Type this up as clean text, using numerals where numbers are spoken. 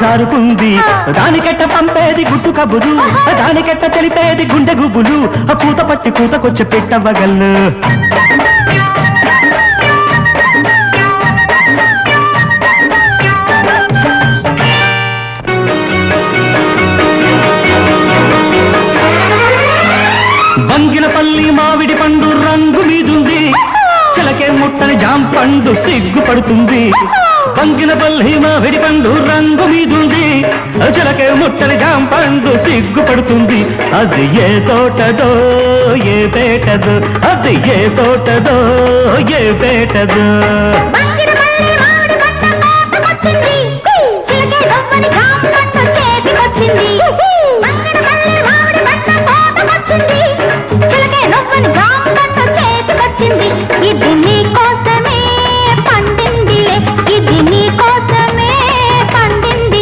జారుకుంది దానికెట్ట పంపేది గుట్టు కబురు దానికెట్ట తెలిపేది గుండె గుబులు పూత పట్టి పూతకొచ్చి పెట్టవగల్లు బంగినపల్లి మామిడి పండు రంగు మీదుంది చిలకే ముట్టని జాంపండు సిగ్గుపడుతుంది బంగినపల్లి మామిడి పండు రంగు మీదుంది చిలకే ముట్టని జాంపండు సిగ్గుపడుతుంది అది ఏ తోటదో ఏ పేటదో అది ఏ తోటదో ఏ పేటదో ఇది